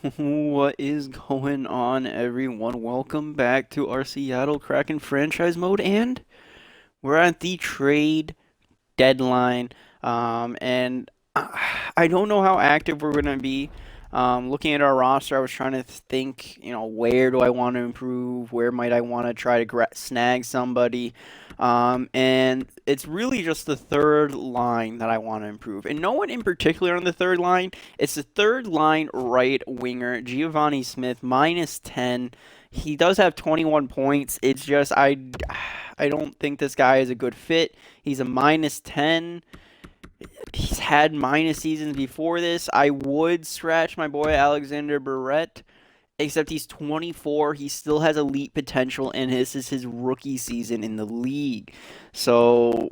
What is going on, everyone? Welcome back to our Seattle Kraken franchise mode, and we're at the trade deadline. And I don't know how active we're going to be. Looking at our roster, I was trying to think, where do I want to improve? Where might I want to try to snag somebody? And it's really just the third line that I want to improve. And no one in particular on the third line. It's the third line right winger, Giovanni Smith, minus 10. He does have 21 points. It's just I don't think this guy is a good fit. He's a minus 10. He's had minus seasons before this. I would scratch my boy Alexander Barrett, except he's 24. He still has elite potential, and this is his rookie season in the league. So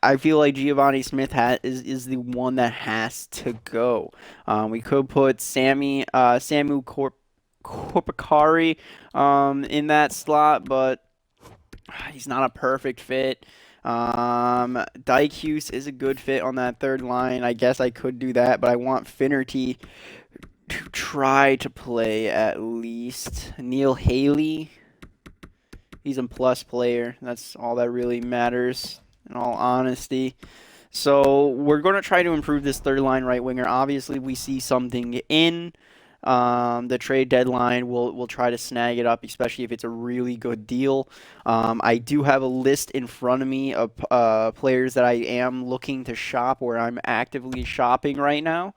I feel like Giovanni Smith is the one that has to go. We could put Samu Korpakari in that slot, but he's not a perfect fit. Dyke Hughes is a good fit on that third line. I guess I could do that, but I want Finnerty to try to play at least. Neil Haley, he's a plus player. That's all that really matters, in all honesty. So we're going to try to improve this third line right winger. Obviously, we see something in the trade deadline. We'll try to snag it up, especially if it's a really good deal. I do have a list in front of me of players that I am looking to shop, where I'm actively shopping right now.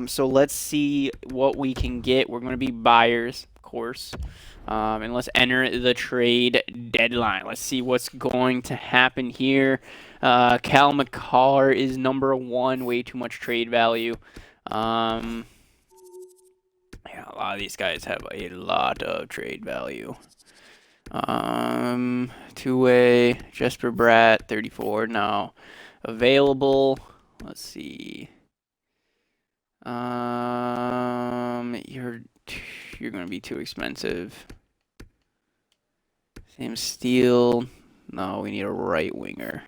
So let's see what we can get. We're going to be buyers, of course. And let's enter the trade deadline. Let's see what's going to happen here. Cal McCarr is number one. Way too much trade value. Yeah, a lot of these guys have a lot of trade value. Two-way, Jesper Bratt, 34 now available. Let's see. You're gonna be too expensive. Sam Steele. No, we need a right winger.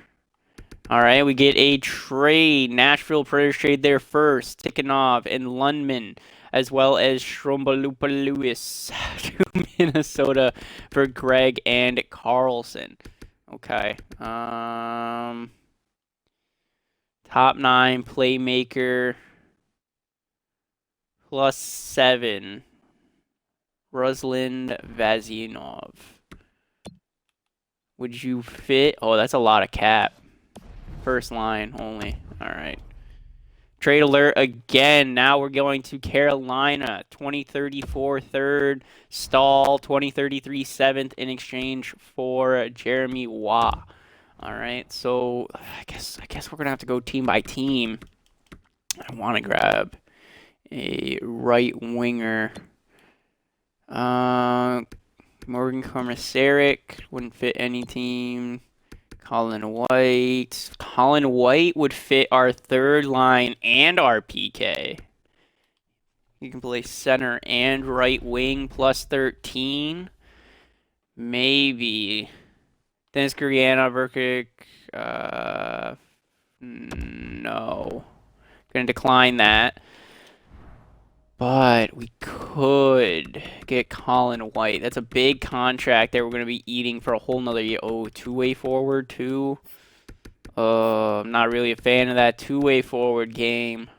All right, we get a trade. Nashville Predators trade there first. Tikhonov and Lundman, as well as Strombalupa Lewis to Minnesota for Greg and Carlson. Okay. Top 9 playmaker. +7. Ruslan Vazinov. Would you fit? Oh, that's a lot of cap. First line only. All right. Trade alert again. Now we're going to Carolina. 2034 third. Stahl. 2033 seventh in exchange for Jeremy Waugh. All right. So I guess we're gonna have to go team by team. I want to grab a right winger. Morgan Komisarek wouldn't fit any team. Colin White. Colin White would fit our third line and our PK. You can play center and right wing +13. Maybe. Dennis Guriana, Verkic. No. Gonna decline that. But we could get Colin White. That's a big contract that we're going to be eating for a whole nother year. Oh, two-way forward, too. I'm not really a fan of that two-way forward game.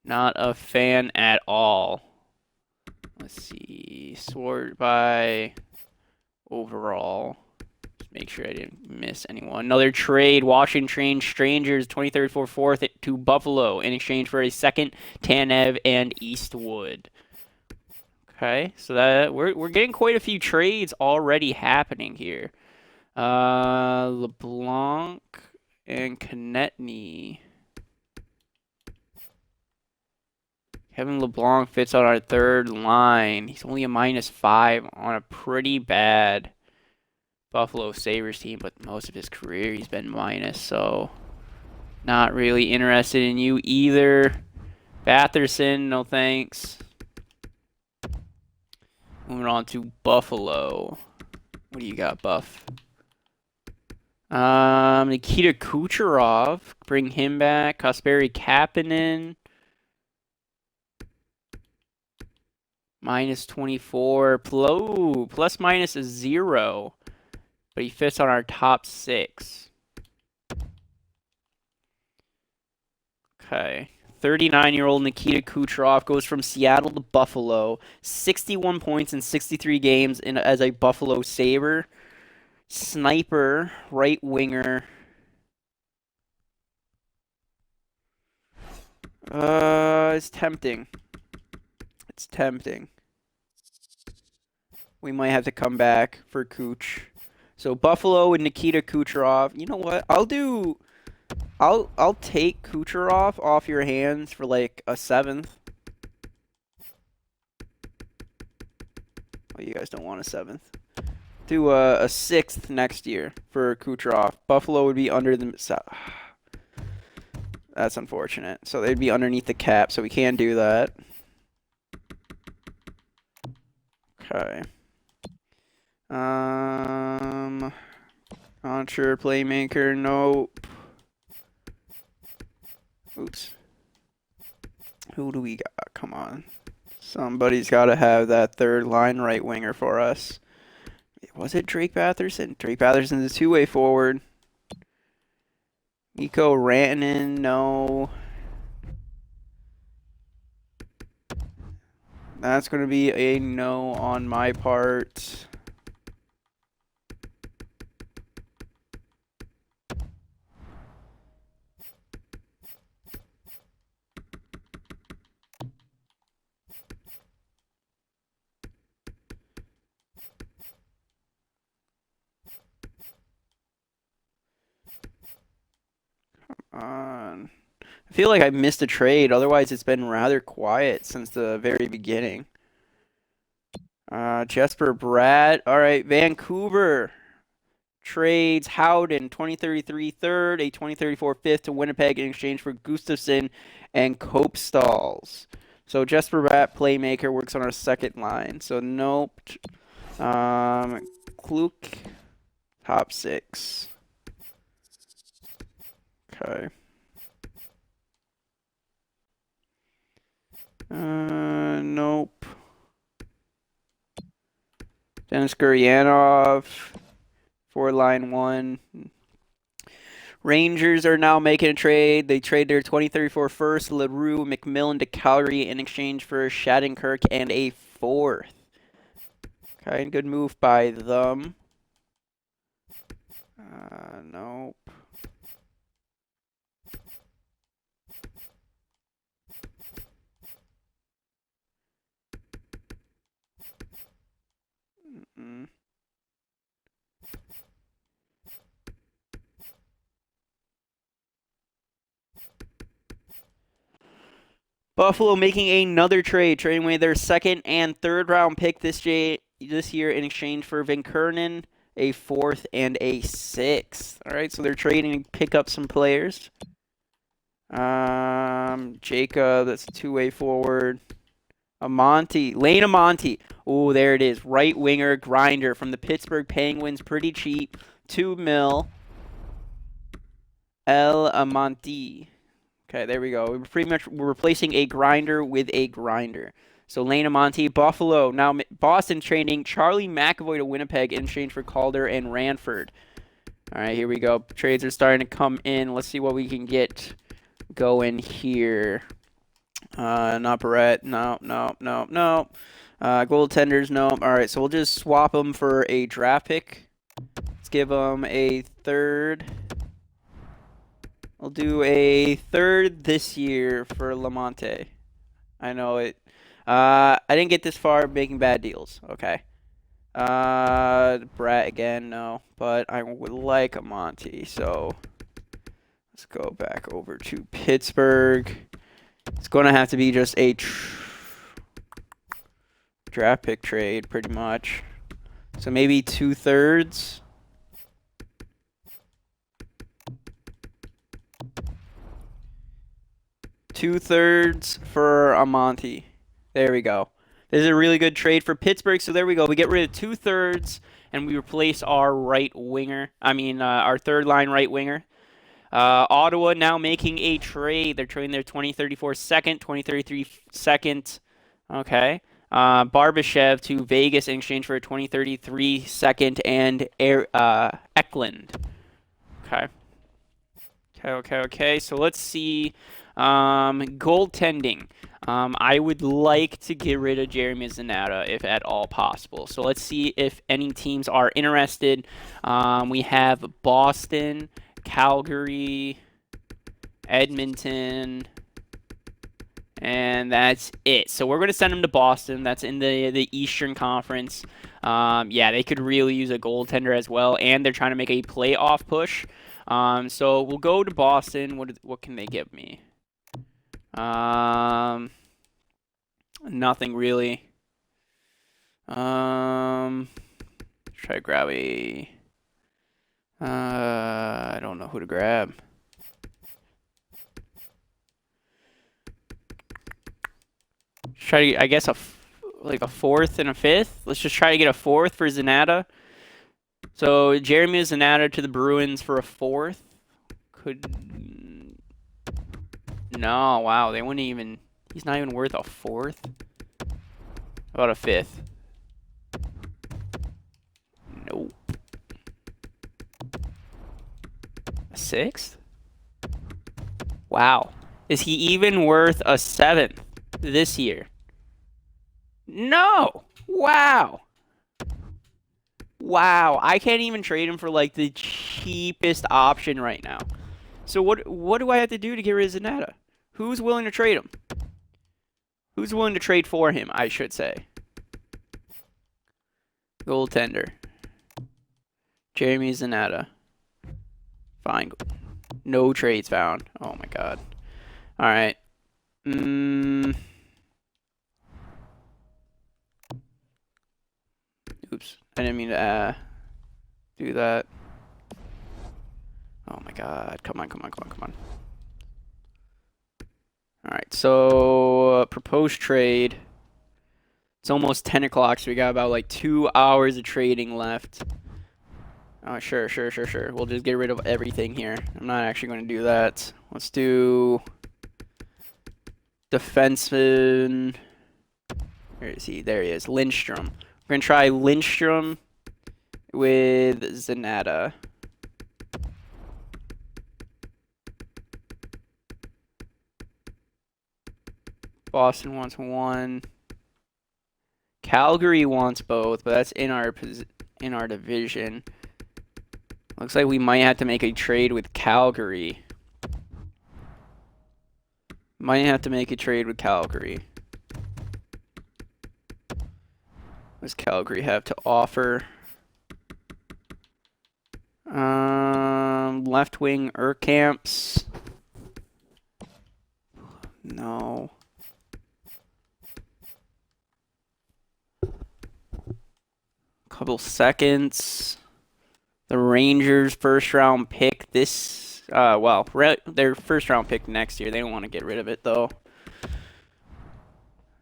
Not a fan at all. Let's see. Sort by overall. Just make sure I didn't miss anyone. Another trade. Washington Strangers, 23rd for 4th to Buffalo in exchange for a second, Tanev and Eastwood. Okay, so that we're getting quite a few trades already happening here. LeBlanc and Konechny. Kevin LeBlanc fits on our third line. He's only a -5 on a pretty bad Buffalo Sabres team, but most of his career he's been minus, so not really interested in you either. Batherson, no thanks. Moving on to Buffalo. What do you got, Buff? Nikita Kucherov, bring him back. Kasperi Kapanen. Minus 24. Plus minus is 0. But he fits on our top 6. Okay. 39-year-old Nikita Kucherov goes from Seattle to Buffalo. 61 points in 63 games as a Buffalo Sabre. Sniper, right winger. It's tempting. It's tempting. We might have to come back for Kuch. So Buffalo and Nikita Kucherov. You know what? I'll take Kucherov off your hands for like a 7th. Well, you guys don't want a 7th. Do a 6th next year for Kucherov. Buffalo would be under the. That's unfortunate. So they'd be underneath the cap, so we can't do that. Okay. Launcher, playmaker, nope. Oops. Who do we got? Come on. Somebody's got to have that third line right winger for us. Was it Drake Batherson? Drake Batherson's a two-way forward. Mikko Rantanen, no. That's going to be a no on my part. I feel like I missed a trade. Otherwise, it's been rather quiet since the very beginning. Jesper Bratt. All right, Vancouver trades Howden, 2033 third, a 2034 fifth to Winnipeg in exchange for Gustafsson and Kopstalls. So Jesper Bratt, playmaker, works on our second line. So nope. Kluk, top 6. Okay. Nope. Dennis Guryanov, for line 1. Rangers are now making a trade. They trade their 2034 first, LaRue, McMillan to Calgary in exchange for Shattenkirk and a 4th. Okay, good move by them. Nope. Buffalo making another trade, trading away their 2nd and 3rd round pick this year in exchange for Van Kernen, a 4th, and a 6th. All right, so they're trading to pick up some players. Jacob, that's a two-way forward. Lane Amonte. Oh, there it is. Right winger, grinder from the Pittsburgh Penguins. Pretty cheap. $2 million. El Amonte. Okay, there we go. We're replacing a grinder with a grinder. So Lane Amonte, Buffalo. Now Boston trading Charlie McAvoy to Winnipeg in exchange for Calder and Ranford. All right, here we go. Trades are starting to come in. Let's see what we can get going here. Not Barrett. No. Goaltenders, no. All right, so we'll just swap them for a draft pick. Let's give them a 3rd. We'll do a 3rd this year for Lamonte. I know it. I didn't get this far making bad deals. Okay. Brat again, no. But I would like a Monty, so let's go back over to Pittsburgh. It's going to have to be just a draft pick trade, pretty much. So maybe 2/3. Two-thirds for Amonte. There we go. This is a really good trade for Pittsburgh. So there we go. We get rid of 2/3 and we replace our right winger. Our third line right winger. Ottawa now making a trade. They're trading their 2034 second, 2033 second. Okay. Barbashev to Vegas in exchange for a 2033 second and Eklund. Okay. Okay. So let's see. Goaltending. I would like to get rid of Jeremy Zanata if at all possible. So let's see if any teams are interested. We have Boston, Calgary, Edmonton, and that's it. So we're going to send him to Boston. That's in the Eastern Conference. Yeah, they could really use a goaltender as well, and they're trying to make a playoff push. So we'll go to Boston. What can they give me? Nothing really. Try to grab a. I don't know who to grab. Try to, I guess, like a fourth and a fifth. Let's just try to get a fourth for Zanata. So Jeremy Zanata to the Bruins for a fourth. No, wow, they wouldn't even. He's not even worth a fourth. About a fifth. Nope. A sixth? Wow. Is he even worth a seventh this year? No. Wow. Wow. I can't even trade him for like the cheapest option right now. So what do I have to do to get rid of Zanata? Who's willing to trade him? Who's willing to trade for him, I should say. Goaltender. Jeremy Zanata. Fine. No trades found. Oh my god. All right. Oops. I didn't mean to do that. Oh my god. Come on. All right. So, proposed trade. It's almost 10 o'clock, so we got about like 2 hours of trading left. Oh, sure. We'll just get rid of everything here. I'm not actually going to do that. Let's do defenseman. Where is he? There he is. Lindstrom. We're going to try Lindstrom with Zanata. Boston wants one. Calgary wants both, but that's in our division. Looks like we might have to make a trade with Calgary. What does Calgary have to offer? Left wing Urkamps. No. Couple seconds. The Rangers first round pick this, their first round pick next year. They don't want to get rid of it though.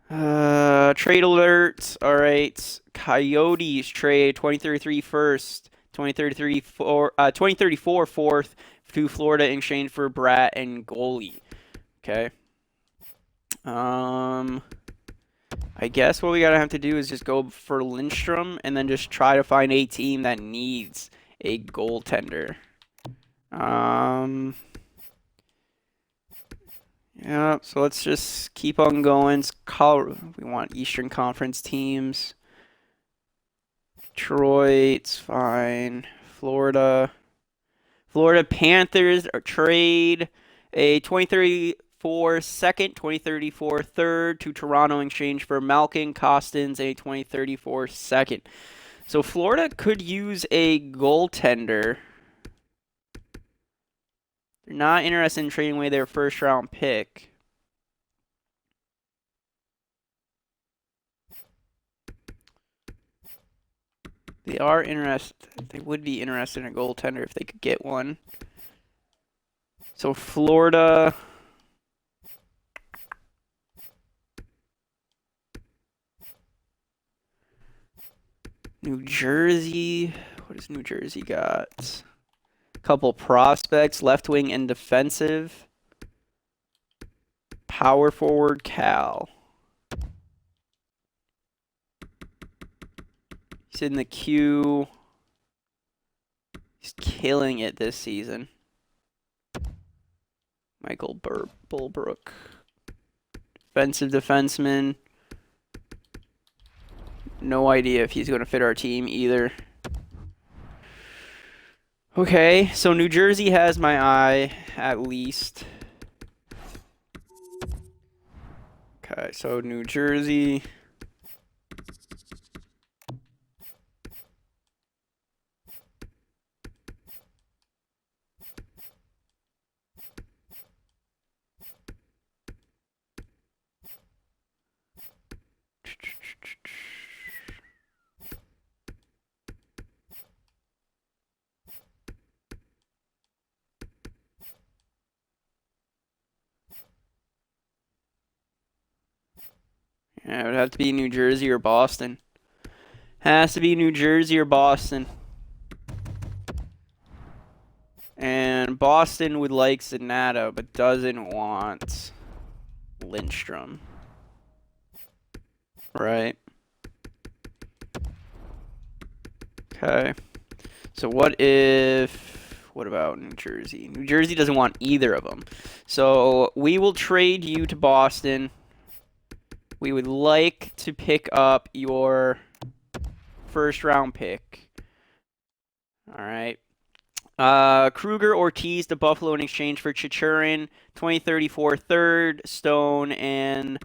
Trade alert. All right. Coyotes trade 2033 first, 2034 fourth to Florida in exchange for Brat and goalie. Okay. I guess what we gotta have to do is just go for Lindstrom and then just try to find a team that needs a goaltender. Yeah, so let's just keep on going. We want Eastern Conference teams. Detroit's fine. Florida Panthers trade a 2034 second, 2034 third to Toronto in exchange for Malkin Costins, a 2034 second. So Florida could use a goaltender. They're not interested in trading away their first round pick. They would be interested in a goaltender if they could get one. So Florida. New Jersey. What does New Jersey got? Couple prospects, left wing and defensive. Power forward Cal. He's in the queue. He's killing it this season. Michael Bulbrook. Defensive defenseman. No idea if he's going to fit our team either. Okay, so New Jersey has my eye, at least. Okay, so New Jersey. Yeah, it would have to be New Jersey or Boston. Has to be New Jersey or Boston. And Boston would like Zanata, but doesn't want Lindstrom. Right. Okay. So what about New Jersey? New Jersey doesn't want either of them. So we will trade you to Boston. We would like to pick up your first round pick. All right. Kruger, Ortiz to Buffalo in exchange for Chichurin, 2034 third, Stone, and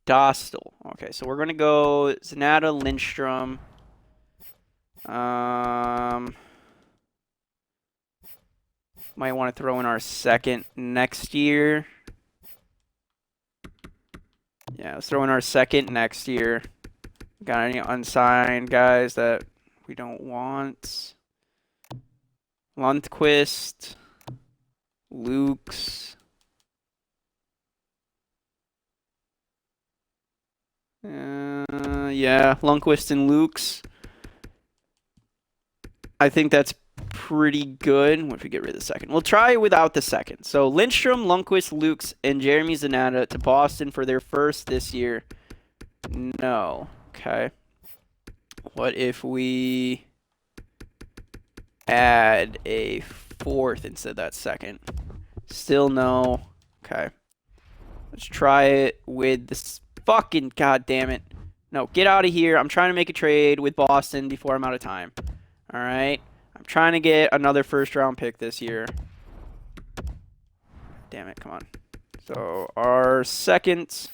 Dostal. Okay, so we're going to go Zanata, Lindstrom. Might want to throw in our second next year. Yeah, let's throw in our second next year. Got any unsigned guys that we don't want? Lundqvist, Lukes. Yeah, Lundqvist and Lukes. I think that's pretty good. What if we get rid of the second? We'll try without the second. So Lindstrom, Lundqvist, Lukes, and Jeremy Zanata to Boston for their first this year. No. Okay. What if we add a fourth instead of that second? Still no. Okay. Let's try it with this fucking goddamn it. No, get out of here. I'm trying to make a trade with Boston before I'm out of time. All right. I'm trying to get another first round pick this year. Damn it, come on. So our second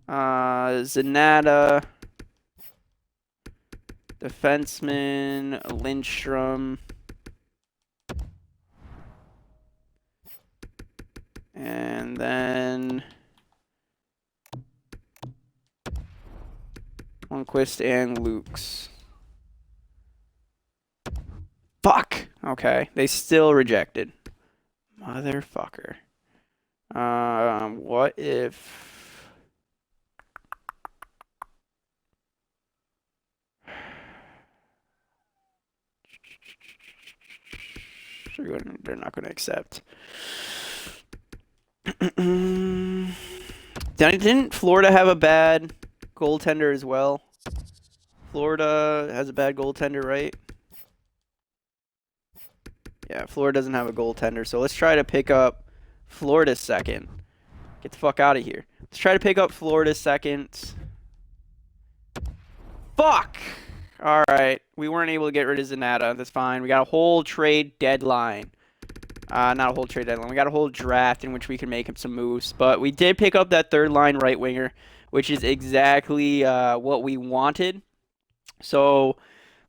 Zanata, defenseman, Lindstrom, and then Lundqvist and Lukes. Fuck! Okay, they still rejected. Motherfucker. What if... They're not going to accept. Didn't Florida have a bad goaltender as well? Florida has a bad goaltender, right? Yeah, Florida doesn't have a goaltender, so let's try to pick up Florida's second. Get the fuck out of here. Let's try to pick up Florida's second. Fuck! Alright, we weren't able to get rid of Zanata. That's fine. We got a whole trade deadline. Not a whole trade deadline. We got a whole draft in which we can make him some moves. But we did pick up that third line right winger, which is exactly what we wanted. So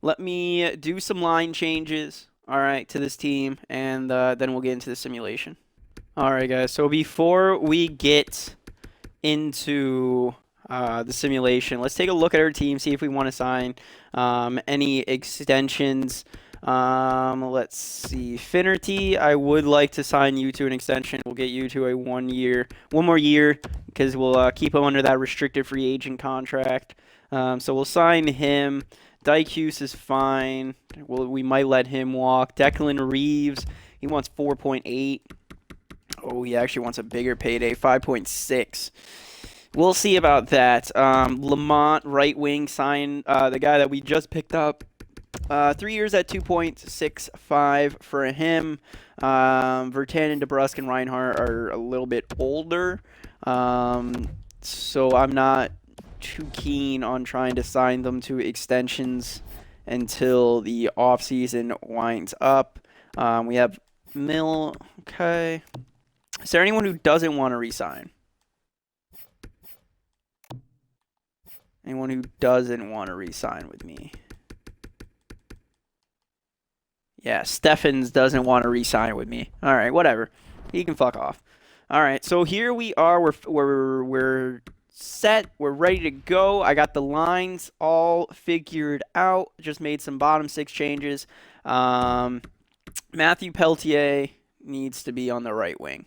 let me do some line changes, all right, to this team, and then we'll get into the simulation. All right, guys. So before we get into the simulation, let's take a look at our team, see if we want to sign any extensions. Let's see. Finnerty, I would like to sign you to an extension. We'll get you to a 1 more year, because we'll keep him under that restricted free agent contract. So we'll sign him. Dykes is fine. We might let him walk. Declan Reeves, he wants 4.8. Oh, he actually wants a bigger payday, 5.6. We'll see about that. Lamont, right wing, signed the guy that we just picked up. 3 years at 2.65 for him. Vertanen, DeBrusque, and Reinhardt are a little bit older. So I'm not too keen on trying to sign them to extensions until the offseason winds up. We have Mill. Okay. Is there anyone who doesn't want to resign? Anyone who doesn't want to resign with me? Yeah, Steffens doesn't want to re-sign with me. All right, whatever. He can fuck off. All right, so here we are. We're set. We're ready to go. I got the lines all figured out. Just made some bottom six changes. Matthew Peltier needs to be on the right wing.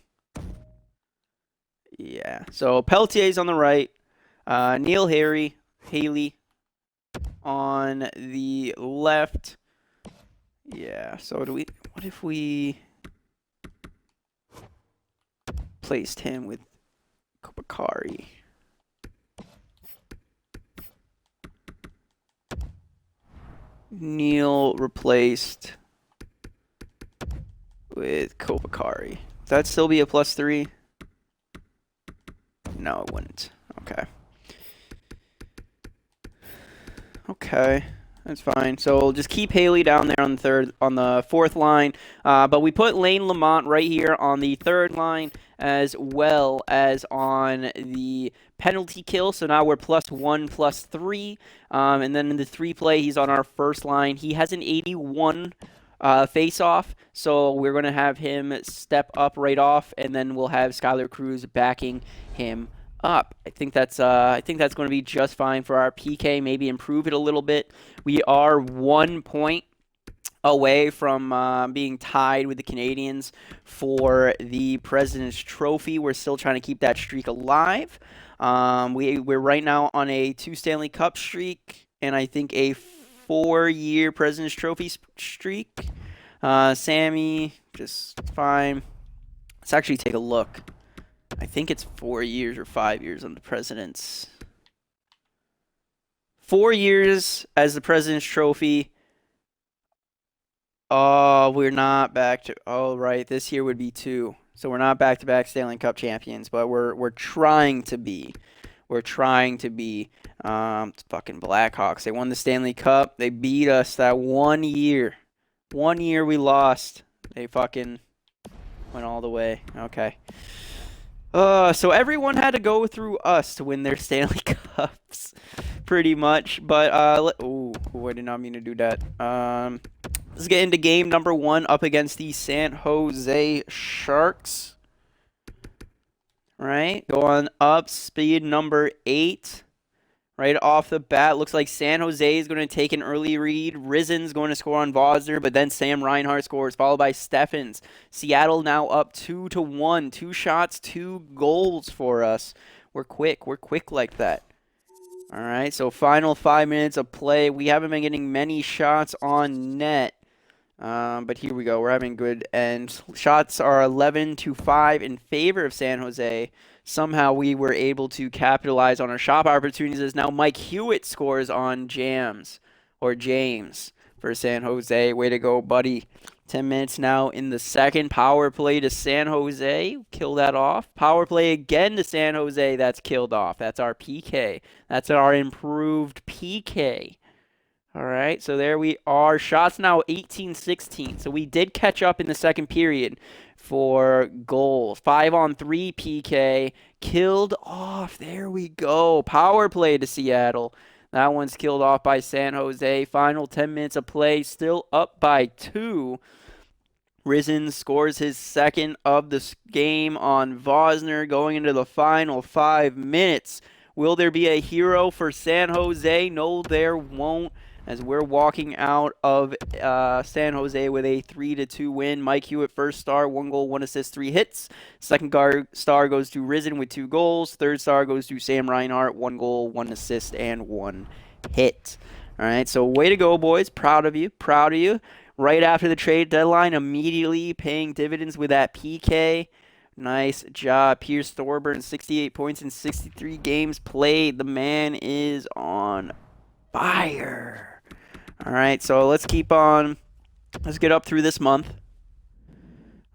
Yeah, so Peltier's on the right. Neil Haley on the left. Yeah, so what if we placed him with Kopakari? Neil replaced with Kopakari. Would that still be a +3? No, it wouldn't. Okay. Okay. That's fine. So we'll just keep Haley down there on the fourth line. But we put Lane Lamont right here on the third line as well as on the penalty kill. So now we're +1, +3. And then in the 3 play, he's on our first line. He has an 81 face-off. So we're going to have him step up right off. And then we'll have Skylar Cruz backing him up. I think that's going to be just fine for our PK. Maybe improve it a little bit. We are 1 point away from being tied with the Canadians for the President's Trophy. We're still trying to keep that streak alive. We're right now on a 2 Stanley Cup streak and I think a 4-year President's Trophy streak. Sammy, just fine. Let's actually take a look. I think it's 4 years or 5 years on the President's. 4 years as the President's Trophy. Oh, we're not back to. Oh, right. This year would be 2. So we're not back-to-back Stanley Cup champions, but we're trying to be. We're trying to be. Fucking Blackhawks. They won the Stanley Cup. They beat us that 1 year. 1 year we lost. They fucking went all the way. Okay. So everyone had to go through us to win their Stanley Cups, pretty much. But I did not mean to do that. Let's get into game number 1 up against the San Jose Sharks. Right, going up, speed number 8. Right off the bat, looks like San Jose is going to take an early read. Risen's going to score on Vosner, but then Sam Reinhart scores, followed by Steffens. Seattle now up 2-1. 2 shots, 2 goals for us. We're quick. We're quick like that. All right, so final 5 minutes of play. We haven't been getting many shots on net. But here we go. We're having good ends. Shots are 11-5 in favor of San Jose. Somehow we were able to capitalize on our shot opportunities as now Mike Hewitt scores on James for San Jose. Way to go, buddy. 10 minutes now in the second. Power play to San Jose. Kill that off. Power play again to San Jose. That's killed off. That's our PK. That's our improved PK. All right, so there we are. Shots now 18-16. So we did catch up in the second period for goals. 5-on-3 PK. Killed off. There we go. Power play to Seattle. That one's killed off by San Jose. Final 10 minutes of play. Still up by 2. Risen scores his second of the game on Vosner going into the final 5 minutes. Will there be a hero for San Jose? No, there won't. As we're walking out of San Jose with a 3-2 win. Mike Hewitt, first star, 1 goal, 1 assist, 3 hits. Second star goes to Risen with 2 goals. Third star goes to Sam Reinhart, 1 goal, 1 assist, and 1 hit. All right, so way to go, boys. Proud of you. Proud of you. Right after the trade deadline, immediately paying dividends with that PK. Nice job. Pierce Thorburn, 68 points in 63 games played. The man is on fire. All right, so let's keep on. Let's get up through this month.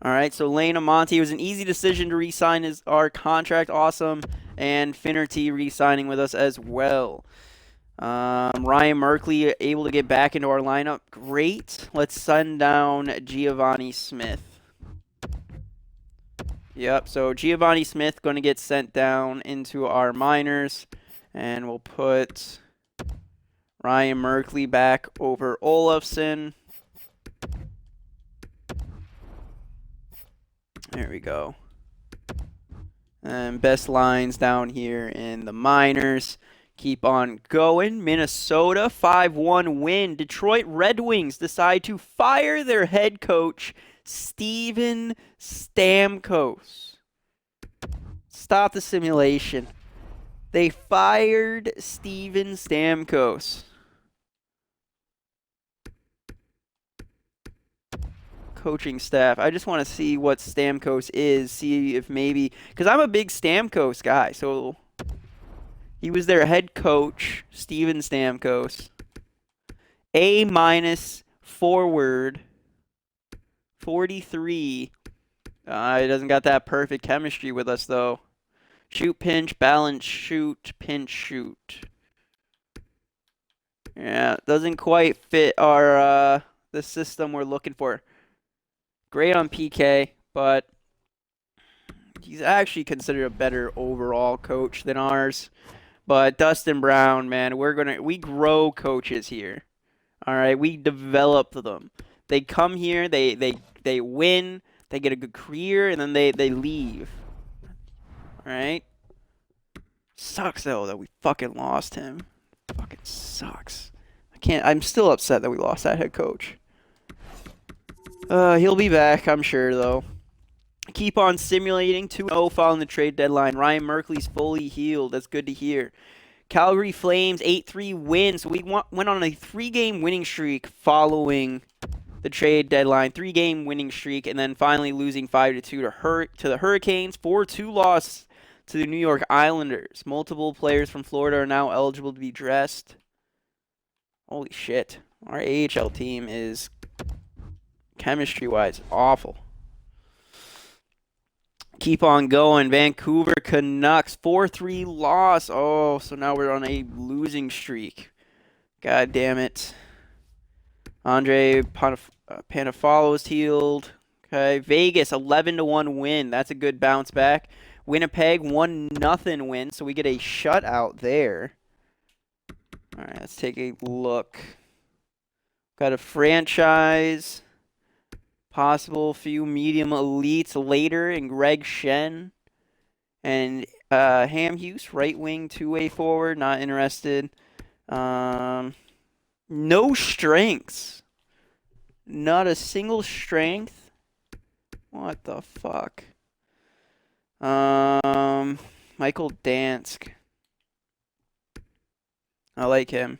All right, so Lane Amonte, it was an easy decision to re-sign our contract. Awesome. And Finnerty re-signing with us as well. Ryan Merkley able to get back into our lineup. Great. Let's send down Giovanni Smith. Yep, so Giovanni Smith going to get sent down into our minors. And we'll put Ryan Merkley back over Olofsson. There we go. And best lines down here in the minors. Keep on going. Minnesota, 5-1 win. Detroit Red Wings decide to fire their head coach, Steven Stamkos. Stop the simulation. They fired Steven Stamkos. Coaching staff. I just want to see what Stamkos is. See if maybe... Because I'm a big Stamkos guy, so... He was their head coach, Steven Stamkos. A- forward. 43. He doesn't got that perfect chemistry with us, though. Shoot, pinch, balance, shoot, pinch, shoot. Yeah, doesn't quite fit our the system we're looking for. Great on PK, but he's actually considered a better overall coach than ours. But Dustin Brown, man, we grow coaches here. All right, we develop them. They come here, they win, they get a good career, and then they leave. All right. Sucks though that we fucking lost him. Fucking sucks. I'm still upset that we lost that head coach. He'll be back, I'm sure though. Keep on simulating. 2-0 following the trade deadline. Ryan Merkley's fully healed. That's good to hear. Calgary Flames 8-3 win. So we went on a 3-game winning streak following the trade deadline. 3-game winning streak, and then finally losing 5-2 to the Hurricanes. 4-2 loss to the New York Islanders. Multiple players from Florida are now eligible to be dressed. Holy shit. Our AHL team is, chemistry-wise, awful. Keep on going. Vancouver Canucks 4-3 loss. Oh, so now we're on a losing streak. God damn it. Andre Panafalo is healed. Okay, Vegas 11-1 win. That's a good bounce back. Winnipeg 1-0 win, so we get a shutout there. All right, let's take a look. Got a franchise. Possible few medium elites later in Greg Shen and Ham Hughes, right wing, two-way forward, not interested. No strengths. Not a single strength. What the fuck? Michael Dansk. I like him.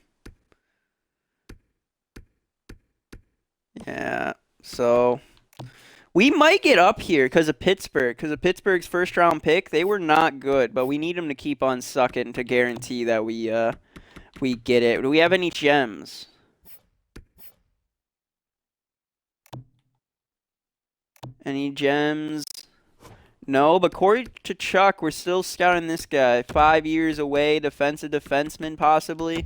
Yeah. So we might get up here because of Pittsburgh. Because of Pittsburgh's first-round pick, they were not good, but we need them to keep on sucking to guarantee that we get it. Do we have any gems? Any gems? No, but Corey Tkachuk, we're still scouting this guy. 5 years away, defensive defenseman possibly.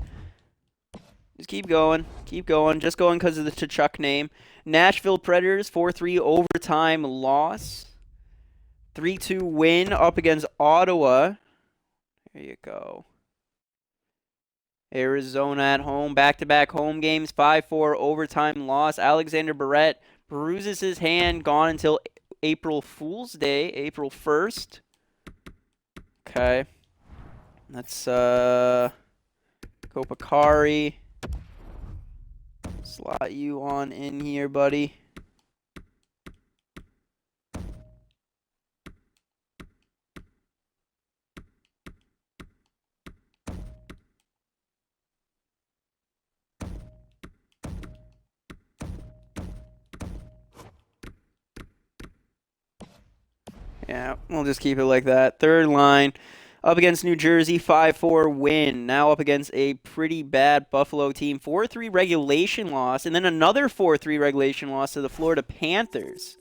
Just keep going. Keep going. Just going because of the Tkachuk name. Nashville Predators, 4-3 overtime loss. 3-2 win up against Ottawa. There you go. Arizona at home. Back-to-back home games. 5-4 overtime loss. Alexander Barrett bruises his hand. Gone until April Fool's Day. April 1st. Okay. That's Kopakari. Slot you on in here, buddy. Yeah, we'll just keep it like that. Third line, up against New Jersey, 5-4 win. Now up against a pretty bad Buffalo team, 4-3 regulation loss, and then another 4-3 regulation loss to the Florida Panthers.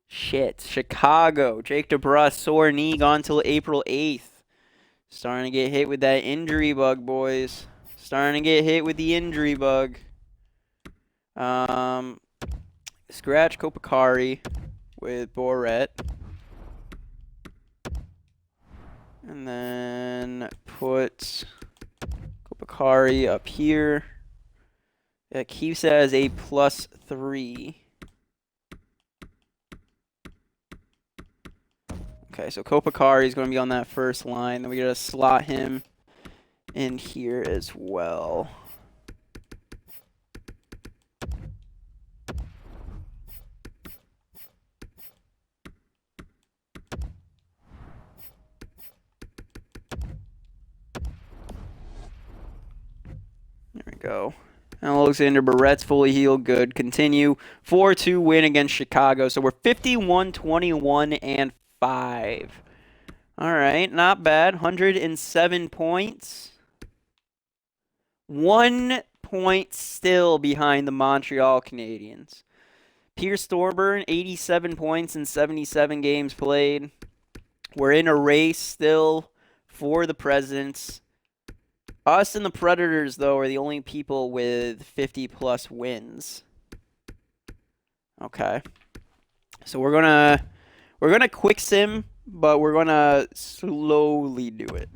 Shit. Chicago, Jake DeBrusk, sore knee, gone till April 8th. Starting to get hit with that injury bug, boys. Starting to get hit with the injury bug. Scratch Kopakari with Boret. And then put Kopakari up here. That keeps it as a +3. Okay, so Kopakari is going to be on that first line. Then we got to slot him in here as well. There we go. Alexander Barrett's fully healed. Good. Continue. 4-2 win against Chicago. So we're 51-21-5. All right, not bad. 107 points. 1 point still behind the Montreal Canadiens. Pierce Thorburn, 87 points in 77 games played. We're in a race still for the Presidents. Us and the Predators, though, are the only people with 50-plus wins. Okay. So we're gonna quick sim, but we're gonna slowly do it.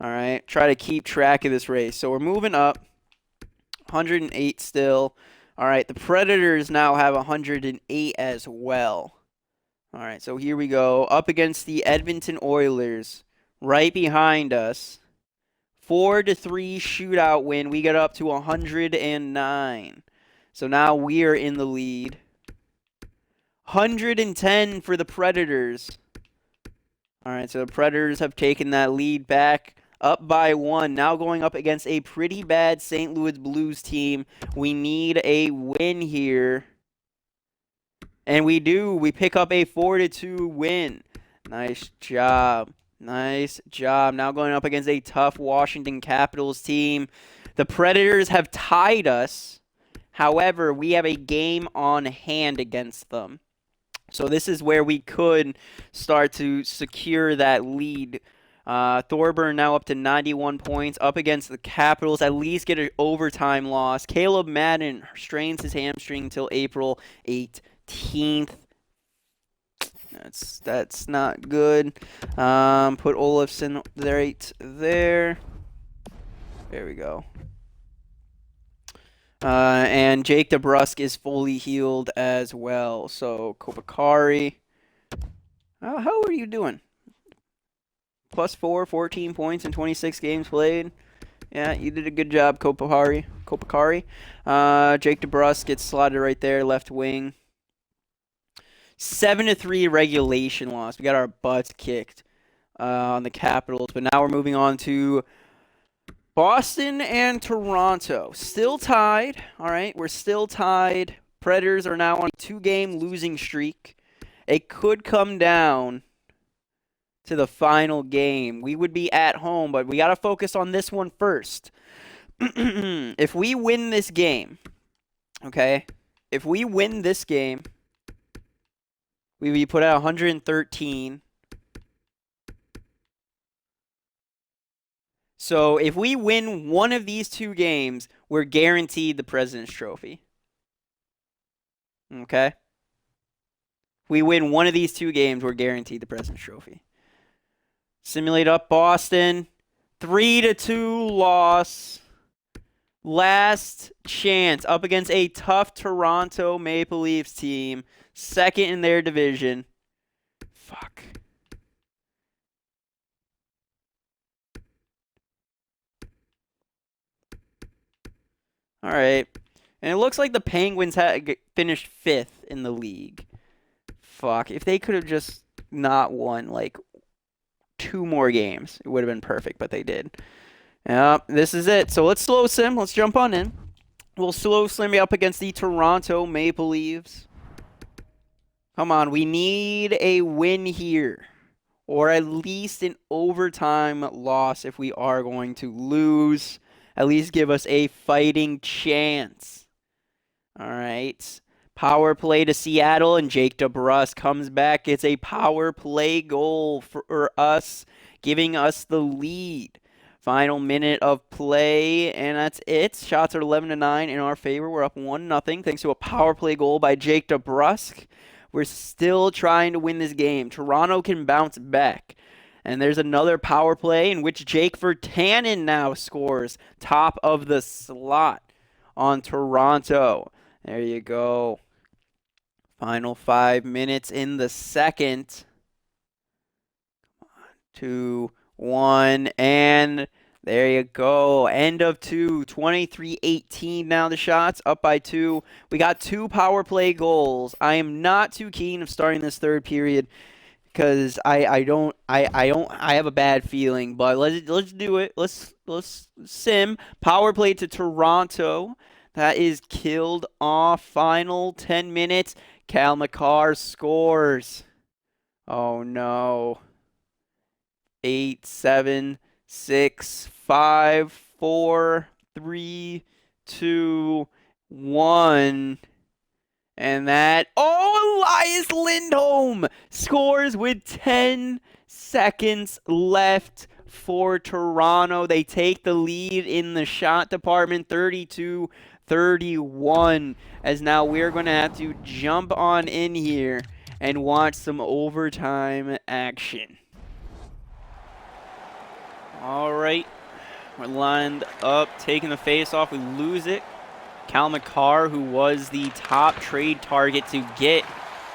All right. Try to keep track of this race. So we're moving up. 108 still. All right. The Predators now have 108 as well. All right. So here we go. Up against the Edmonton Oilers, right behind us. 4-3 shootout win. We got up to 109. So now we are in the lead. 110 for the Predators. All right, so the Predators have taken that lead back up by 1. Now going up against a pretty bad St. Louis Blues team. We need a win here. And we do. We pick up a 4-2 win. Nice job. Nice job. Now going up against a tough Washington Capitals team. The Predators have tied us. However, we have a game on hand against them. So this is where we could start to secure that lead. Thorburn now up to 91 points. Up against the Capitals. At least get an overtime loss. Caleb Madden strains his hamstring until April 18th. That's not good. Put Olofsson right there. There we go. And Jake DeBrusk is fully healed as well. So Kopakari. How are you doing? +4, 14 points in 26 games played. Yeah, you did a good job, Kopakari. Jake DeBrusk gets slotted right there, left wing. 7-3 regulation loss. We got our butts kicked on the Capitals, but now we're moving on to Boston and Toronto. Still tied. All right, we're still tied. Predators are now on a 2-game losing streak. It could come down to the final game. We would be at home, but we got to focus on this one first. If we win this game, okay? If we win this game, we would put at 113. So if we win one of these 2 games, we're guaranteed the President's Trophy. Okay? If we win one of these 2 games, we're guaranteed the President's Trophy. Simulate up Boston. 3-2 loss. Last chance up against a tough Toronto Maple Leafs team. Second in their division. Fuck. All right. And it looks like the Penguins had finished 5th in the league. Fuck. If they could have just not won like 2 more games, it would have been perfect, but they did. Yeah, this is it. So let's slow sim. Let's jump on in. We'll slow sim up against the Toronto Maple Leafs. Come on, we need a win here. Or at least an overtime loss if we are going to lose. At least give us a fighting chance. All right. Power play to Seattle, and Jake DeBrusk comes back. It's a power play goal for us, giving us the lead. Final minute of play, and that's it. Shots are 11-9 in our favor. We're up 1-0 thanks to a power play goal by Jake DeBrusk. We're still trying to win this game. Toronto can bounce back. And there's another power play in which Jake Virtanen now scores. Top of the slot on Toronto. There you go. Final 5 minutes in the second. 2-1, and there you go. End of 2, 23-18 now the shots, up by 2. We got 2 power play goals. I am not too keen of starting this third period because I have a bad feeling, but let's do it. Let's sim. Power play to Toronto. That is killed off. Final 10 minutes. Cal McCarr scores. Oh no. 8, 7, 6, 5, 4, 3, 2, 1. And that, Elias Lindholm scores with 10 seconds left for Toronto. They take the lead in the shot department, 32-31, as now we're going to have to jump on in here and watch some overtime action. All right, we're lined up, taking the face off. We lose it. Cal McCarr, who was the top trade target to get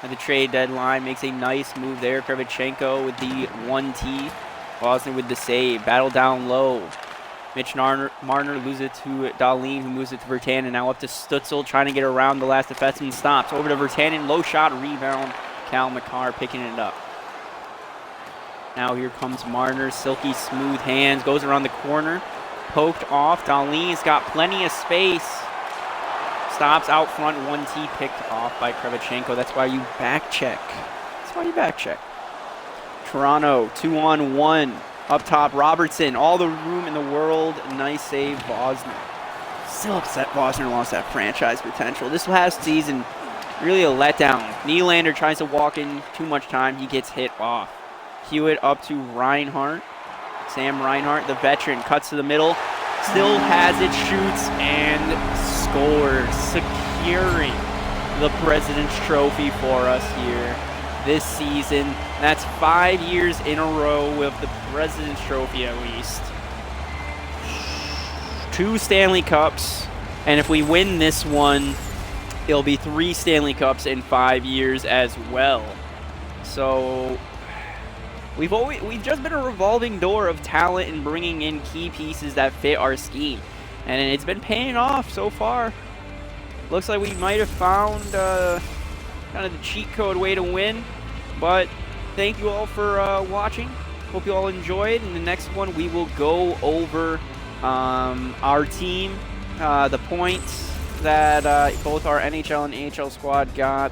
at the trade deadline, makes a nice move there. Krivichenko with the 1T. Boston with the save. Battle down low. Mitch Marner loses it to Dahlin, who moves it to Virtanen. Now up to Stutzel, trying to get around the last defenseman. Stops. Over to Virtanen. Low shot, rebound. Cal McCarr picking it up. Now here comes Marner. Silky smooth hands. Goes around the corner. Poked off. Dahlin's got plenty of space. Stops out front. 1T picked off by Krivichenko. That's why you back check. Toronto 2-on-1. Up top, Robertson. All the room in the world. Nice save, Bosner. Still upset Bosner lost that franchise potential. This last season, really a letdown. Nylander tries to walk in too much time. He gets hit off. Hewitt up to Reinhart. Sam Reinhart, the veteran, cuts to the middle. Still has it, shoots, and scores. Securing the President's Trophy for us here this season. That's 5 years in a row with the President's Trophy at least. 2 Stanley Cups, and if we win this one, it'll be 3 Stanley Cups in 5 years as well. So we've just been a revolving door of talent and bringing in key pieces that fit our scheme, and it's been paying off so far. Looks like we might have found kind of the cheat code way to win. But thank you all for watching. Hope you all enjoyed. In the next one, we will go over our team, the points that both our NHL and AHL squad got,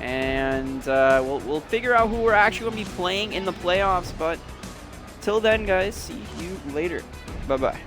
and we'll figure out who we're actually going to be playing in the playoffs. But till then, guys, see you later. Bye-bye.